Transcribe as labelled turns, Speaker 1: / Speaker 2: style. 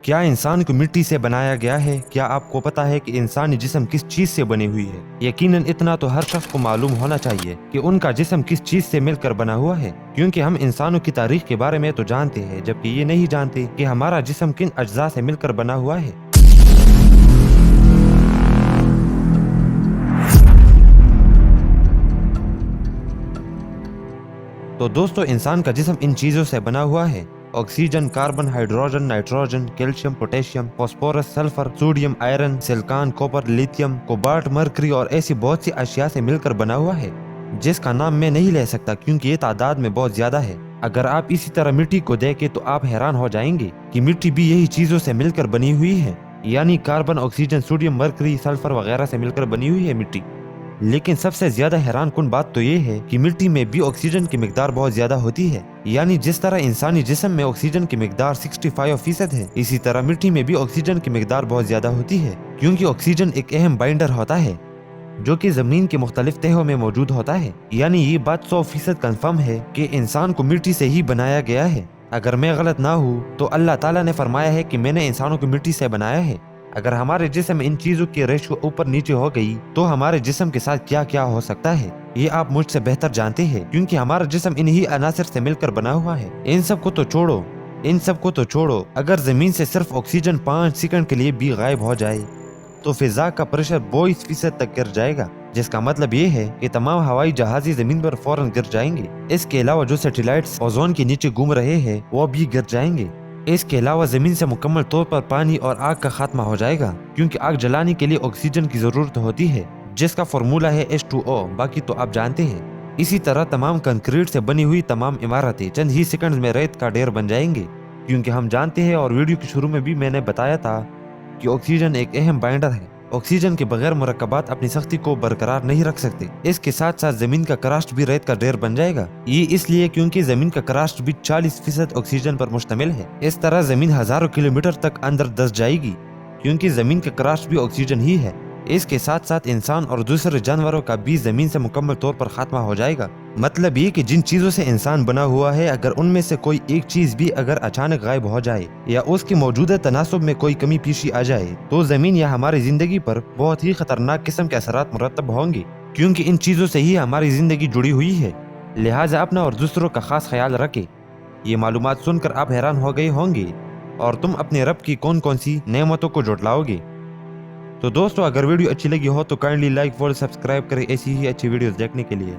Speaker 1: क्या इंसान को मिट्टी से बनाया गया है? क्या आपको पता है कि इंसानी जिस्म किस चीज से बनी हुई है? यकीनन इतना तो हर शख्स को मालूम होना चाहिए कि उनका जिस्म किस चीज से मिलकर बना हुआ है, क्योंकि हम इंसानों की तारीख के बारे में तो जानते हैं, जबकि ये नहीं जानते कि हमारा जिस्म किन अज्जा से मिलकर बना हुआ है। तो दोस्तों, इंसान का जिस्म इन चीजों से बना हुआ है: oxygen, carbon, hydrogen, nitrogen, calcium, potassium, phosphorus, sulphur, sodium, iron, silicon, copper, lithium, cobalt, mercury और ऐसी बहुत सी अशिया से मिलकर बना हुआ है, जिसका नाम मैं नहीं ले सकता क्योंकि ये तादाद में बहुत ज्यादा है। अगर आप इसी तरह मिट्टी को देखें तो आप हैरान हो जाएंगे कि मिट्टी भी यही चीजों से मिलकर बनी हुई है, यानी carbon, oxygen, sodium, mercury, sulphur वगैरह से मिलकर बनी हुई है मिट्टी। लेकिन सबसे ज्यादा हैरान कुन बात तो ये है कि मिट्टी में भी ऑक्सीजन की मिकदार बहुत ज्यादा होती है, यानी जिस तरह इंसानी जिस्म में ऑक्सीजन की मिकदार 65% है, इसी तरह मिट्टी में भी ऑक्सीजन की मिकदार बहुत ज्यादा होती है, क्योंकि ऑक्सीजन एक अहम बाइंडर होता है जो कि जमीन के मुख्तलिफ तहों में मौजूद होता है। यानी ये बात 100% कंफर्म है कि इंसान को मिट्टी से ही बनाया गया है। अगर मैं गलत ना हूँ तो अल्लाह ताला ने फरमाया है कि मैंने इंसानों को मिट्टी से बनाया है। अगर हमारे जिस्म में इन चीजों की रेशो ऊपर नीचे हो गई तो हमारे जिस्म के साथ क्या क्या हो सकता है, ये आप मुझसे बेहतर जानते हैं, क्योंकि हमारा जिस्म इन्हीं अनासर से मिलकर बना हुआ है। इन सबको तो छोड़ो, अगर जमीन से सिर्फ ऑक्सीजन 5 सेकंड के लिए भी गायब हो जाए तो फिजा का प्रेशर 22% तक गिर जाएगा, जिसका मतलब ये है कि तमाम हवाई जहाज़ी जमीन पर फौरन गिर जाएंगे। इसके अलावा जो सैटेलाइट्स ओजोन के नीचे घूम रहे हैं वो भी गिर जाएंगे। इसके अलावा जमीन से मुकम्मल तौर पर पानी और आग का खात्मा हो जाएगा, क्योंकि आग जलाने के लिए ऑक्सीजन की जरूरत होती है, जिसका फॉर्मूला है H2O। बाकी तो आप जानते हैं। इसी तरह तमाम कंक्रीट से बनी हुई तमाम इमारतें चंद ही सेकंड में रेत का ढेर बन जाएंगे, क्योंकि हम जानते हैं और वीडियो के शुरू में भी मैंने बताया था कि ऑक्सीजन एक अहम बाइंडर है। ऑक्सीजन के बगैर मुरक्कबात अपनी सख्ती को बरकरार नहीं रख सकते। इसके साथ साथ जमीन का क्रस्ट भी रेत का ढेर बन जाएगा। ये इसलिए क्योंकि जमीन का क्रस्ट भी 40% ऑक्सीजन पर मुश्तमिल है। इस तरह जमीन हजारों किलोमीटर तक अंदर धंस जाएगी, क्योंकि जमीन का क्रस्ट भी ऑक्सीजन ही है। इसके साथ साथ इंसान और दूसरे जानवरों का भी जमीन से मुकम्मल तौर पर खात्मा हो जाएगा। मतलब ये कि जिन चीजों से इंसान बना हुआ है, अगर उनमें से कोई एक चीज भी अगर अचानक गायब हो जाए या उसकी मौजूदा तनासुब में कोई कमी पेशी आ जाए तो जमीन या हमारी जिंदगी पर बहुत ही खतरनाक किस्म के असरात मुरतब होंगे, क्योंकि इन चीजों से ही हमारी जिंदगी जुड़ी हुई है। लिहाजा अपना और दूसरों का खास ख्याल रखें। ये मालूमात सुनकर आप हैरान हो गए होंगे और तुम अपने रब की कौन कौन सी नेमतों को जुटलाओगे। तो दोस्तों, अगर वीडियो अच्छी लगी हो तो काइंडली लाइक, फॉलो, सब्सक्राइब करें ऐसी ही अच्छी वीडियोस देखने के लिए।